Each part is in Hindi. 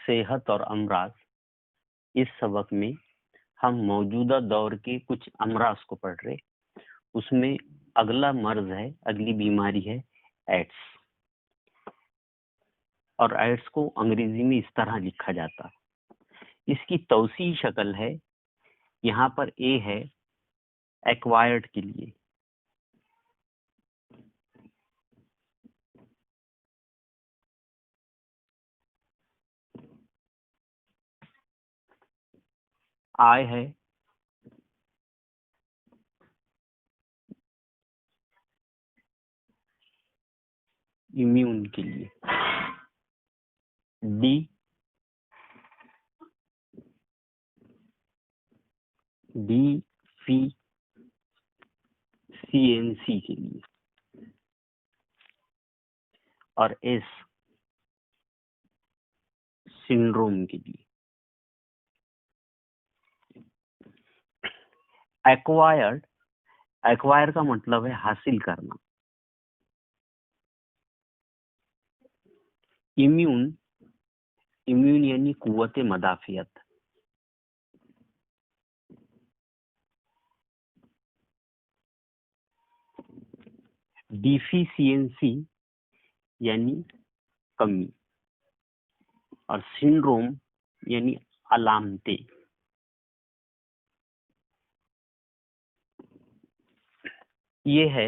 सेहत और अमराज। इस सबक में हम मौजूदा दौर के कुछ अमराज को पढ़ रहे। उसमें अगला मर्ज है, अगली बीमारी है एड्स। और एड्स को अंग्रेजी में इस तरह लिखा जाता है। इसकी तौसीह शक्ल है, यहाँ पर ए है एक्वायर्ड के लिए, आई है इम्यून के लिए, डिफिशियेंसी के लिए, और एस सिंड्रोम के लिए। एक्वायर का मतलब है हासिल करना। इम्यून यानी कुव्वत मदाफियत। डिफिशियंसी यानी कमी, और सिंड्रोम यानी अलामतें। ये है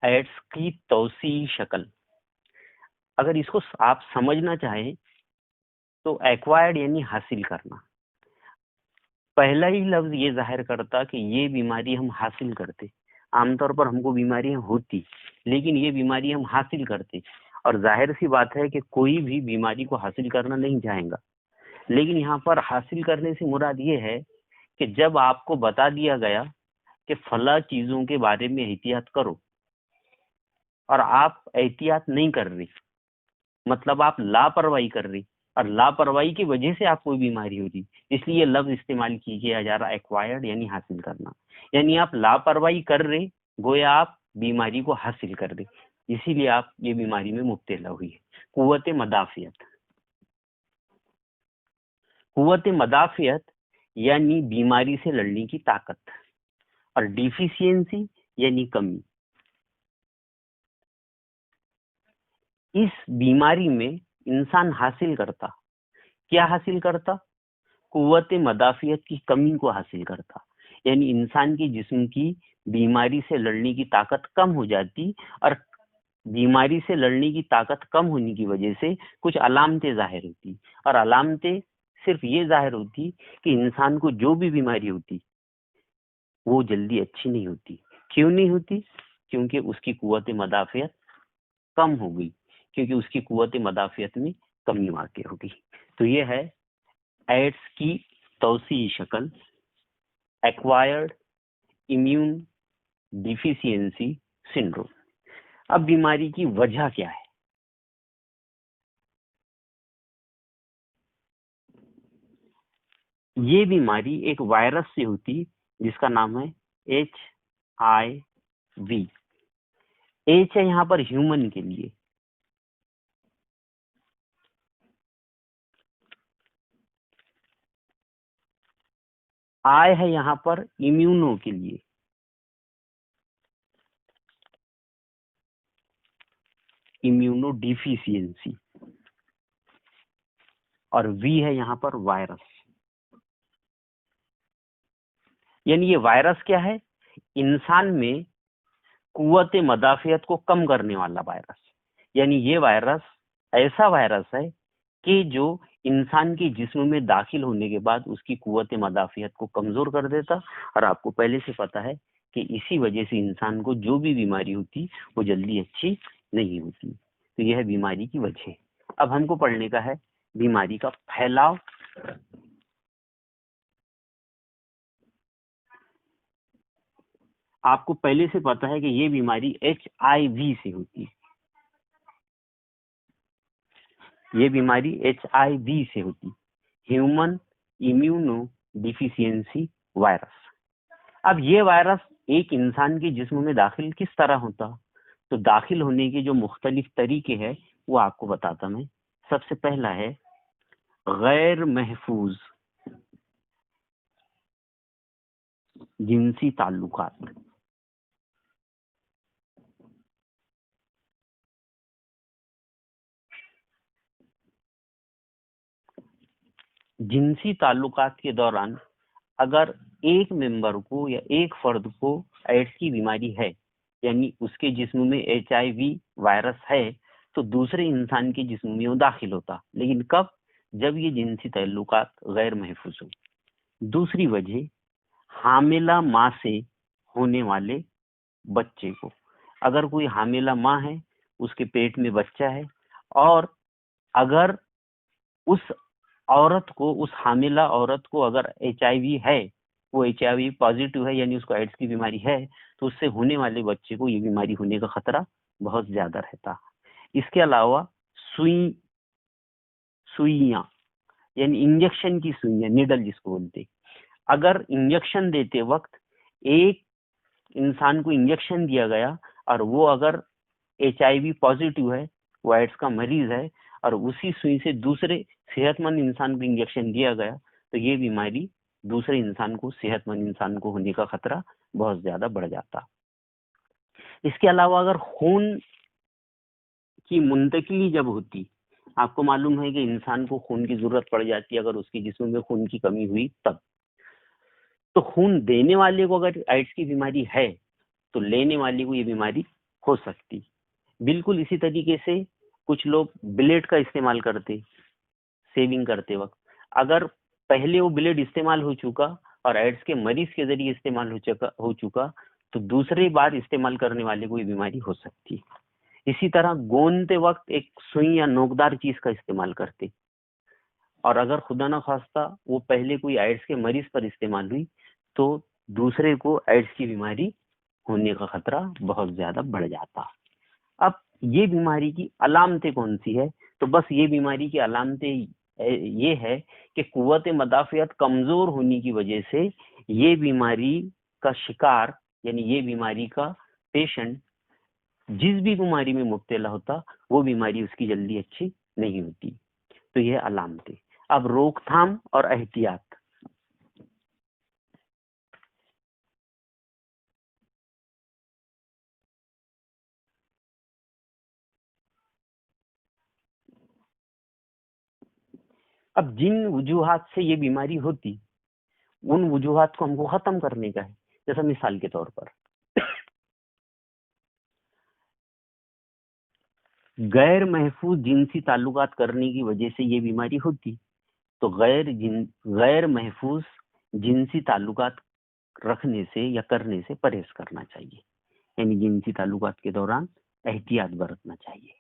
एड्स की तौसीह शक्ल। अगर इसको आप समझना चाहें तो एक्वायर्ड यानी हासिल करना। पहला ही लफ्ज ये जाहिर करता कि ये बीमारी हम हासिल करते। आमतौर पर हमको बीमारियां होती, लेकिन ये बीमारी हम हासिल करते। और जाहिर सी बात है कि कोई भी बीमारी को हासिल करना नहीं चाहेगा, लेकिन यहाँ पर हासिल करने से मुराद ये है कि जब आपको बता दिया गया कि फला चीजों के बारे में एहतियात करो और आप एहतियात नहीं कर रही, मतलब आप लापरवाही कर रही, और लापरवाही की वजह से आपको बीमारी हो रही, इसलिए ये लफ्ज इस्तेमाल किया जा रहा एक्वायर्ड यानी हासिल करना। यानी आप लापरवाही कर रहे, गोया आप बीमारी को हासिल कर रहे, इसीलिए आप ये बीमारी में मुब्तला हुई है। कुव्वत मदाफियत यानी बीमारी से लड़ने की ताकत, और डिफिशियंसी यानी कमी। इस बीमारी में इंसान हासिल करता, क्या हासिल करता? कुव्वत मदाफियत की कमी को हासिल करता। यानी इंसान की जिस्म की बीमारी से लड़ने की ताकत कम हो जाती, और बीमारी से लड़ने की ताकत कम होने की वजह से कुछ अलामतें जाहिर होती, और अलामतें सिर्फ ये जाहिर होती कि इंसान को जो भी बीमारी होती वो जल्दी अच्छी नहीं होती। क्यों नहीं होती? क्योंकि उसकी कुव्वत मदाफियत कम हो गई, क्योंकि उसकी कुव्वत मदाफियत में कमी वाक़ हो गई। तो ये है एड्स की तौसीह शक्ल, एक्वायर्ड इम्यून डिफिशियंसी सिंड्रोम। अब बीमारी की वजह क्या है? ये बीमारी एक वायरस से होती जिसका नाम है HIV। एच है यहाँ पर ह्यूमन के लिए, आई है यहाँ पर इम्यूनो के लिए, इम्यूनो डिफिशियंसी, और वी है यहाँ पर वायरस। यानी ये वायरस क्या है? इंसान में कुव्वत मदाफियत को कम करने वाला वायरस। यानी ये वायरस ऐसा वायरस है कि जो इंसान के जिस्म में दाखिल होने के बाद उसकी कुव्वत मदाफियत को कमजोर कर देता। और आपको पहले से पता है कि इसी वजह से इंसान को जो भी बीमारी होती वो जल्दी अच्छी नहीं होती। तो यह बीमारी की वजह। अब हमको पढ़ने का है बीमारी का फैलाव। आपको पहले से पता है कि ये बीमारी HIV से होती है। ये बीमारी HIV से होती, ह्यूमन इम्यूनो डिफिशियंसी वायरस। अब ये वायरस एक इंसान के जिस्म में दाखिल किस तरह होता? तो दाखिल होने के जो मुख्तलिफ तरीके हैं वो आपको बताता मैं। सबसे पहला है गैर महफूज जिनसी ताल्लुकात। जिनसी ताल्लुकात के दौरान अगर एक मेंबर को या एक फर्द को एड्स की बीमारी है, यानी उसके जिस्म में HIV वायरस है, तो दूसरे इंसान के जिस्म में वो दाखिल होता, लेकिन कब? जब ये जिनसी ताल्लुकात गैर महफूज हो। दूसरी वजह, हामिला माँ से होने वाले बच्चे को, अगर कोई हामिला माँ है, उसके पेट में बच्चा है, और अगर उस औरत को, उस हामिला औरत को अगर HIV है, वो HIV पॉजिटिव है, यानी उसको एड्स की बीमारी है, तो उससे होने वाले बच्चे को ये बीमारी होने का खतरा बहुत ज्यादा रहता। इसके अलावा सुइयां, यानी इंजेक्शन की सुइयां, निडल जिसको बोलते, अगर इंजेक्शन देते वक्त एक इंसान को इंजेक्शन दिया गया और वो अगर HIV पॉजिटिव है, वो एड्स का मरीज है, और उसी सुई से दूसरे सेहतमंद इंसान को इंजेक्शन दिया गया, तो ये बीमारी दूसरे इंसान को, सेहतमंद इंसान को होने का खतरा बहुत ज्यादा बढ़ जाता। इसके अलावा अगर खून की मुंतकिली जब होती, आपको मालूम है कि इंसान को खून की जरूरत पड़ जाती है अगर उसके जिस्म में खून की कमी हुई तब, तो खून देने वाले को अगर एड्स की बीमारी है तो लेने वाले को ये बीमारी हो सकती। बिल्कुल इसी तरीके से कुछ लोग ब्लेड का इस्तेमाल करते सेविंग करते वक्त, अगर पहले वो ब्लेड इस्तेमाल हो चुका और एड्स के मरीज के जरिए इस्तेमाल हो चुका, तो दूसरी बार इस्तेमाल करने वाले को ये बीमारी हो सकती। इसी तरह गोंदते वक्त एक सुई या नोकदार चीज का इस्तेमाल करते, और अगर खुदा ना खास्ता वो पहले कोई एड्स के मरीज पर इस्तेमाल हुई, तो दूसरे को एड्स की बीमारी होने का खतरा बहुत ज्यादा बढ़ जाता। अब ये बीमारी की अलामतें कौन सी है? तो बस ये बीमारी की अलामतें ये है कि कुव्वत मदाफियत कमजोर होने की वजह से ये बीमारी का शिकार, यानी ये बीमारी का पेशेंट जिस भी बीमारी में मुब्तला होता, वो बीमारी उसकी जल्दी अच्छी नहीं होती। तो ये अलामतें। अब रोकथाम और एहतियात। अब जिन वजूहात से ये बीमारी होती, उन वजूहात को हमको खत्म करने का है। जैसा मिसाल के तौर पर, गैर महफूज जिनसी ताल्लुकात करने की वजह से ये बीमारी होती, तो गैर महफूज जिनसी ताल्लुकात रखने से या करने से परहेज करना चाहिए, यानी जिनसी ताल्लुकात के दौरान एहतियात बरतना चाहिए।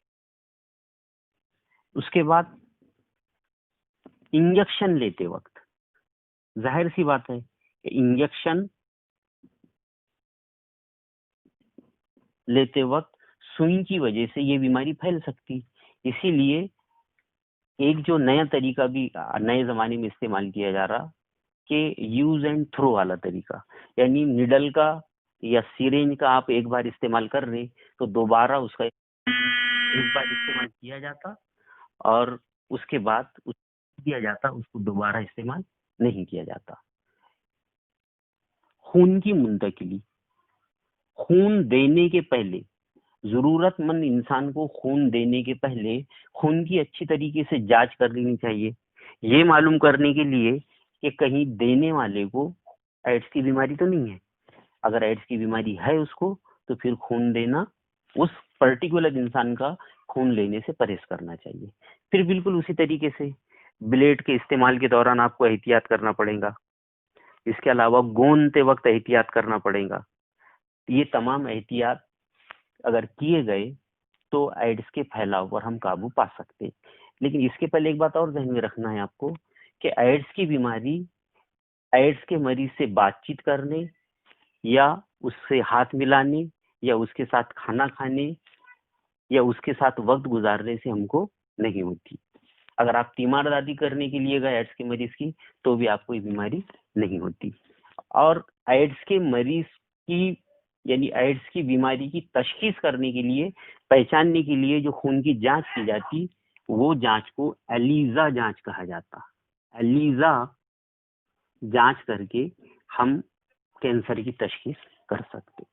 उसके बाद इंजेक्शन लेते वक्त, जाहिर सी बात है कि इंजेक्शन लेते वक्त सुई की वजह से ये बीमारी फैल सकती। इसीलिए एक जो नया तरीका भी नए जमाने में इस्तेमाल किया जा रहा, कि यूज एंड थ्रो वाला तरीका, यानी निडल का या सिरेंज का आप एक बार इस्तेमाल कर रहे, तो दोबारा उसका एक बार इस्तेमाल किया जाता और उसके बाद दिया जाता, उसको दोबारा इस्तेमाल नहीं किया जाता। खून की मुंतकिली, खून देने के पहले, जरूरतमंद इंसान को खून देने के पहले खून की अच्छी तरीके से जांच कर लेनी चाहिए, ये मालूम करने के लिए कि कहीं देने वाले को एड्स की बीमारी तो नहीं है। अगर एड्स की बीमारी है उसको, तो फिर खून देना, उस पर्टिकुलर इंसान का खून लेने से परहेज करना चाहिए। फिर बिल्कुल उसी तरीके से ब्लेड के इस्तेमाल के दौरान आपको एहतियात करना पड़ेगा। इसके अलावा गोंदते वक्त एहतियात करना पड़ेगा। ये तमाम एहतियात अगर किए गए तो एड्स के फैलाव पर हम काबू पा सकते। लेकिन इसके पहले एक बात और ध्यान में रखना है आपको, कि एड्स की बीमारी एड्स के मरीज से बातचीत करने या उससे हाथ मिलाने या उसके साथ खाना खाने या उसके साथ वक्त गुजारने से हमको नहीं होती। अगर आप तीमारदारी करने के लिए गए एड्स के मरीज की, तो भी आपको ये बीमारी नहीं होती। और एड्स के मरीज की, यानी एड्स की बीमारी की तशखीस करने के लिए, पहचानने के लिए जो खून की जांच की जाती, वो जांच को एलिजा जांच कहा जाता। एलिजा जांच करके हम कैंसर की तशखीस कर सकते।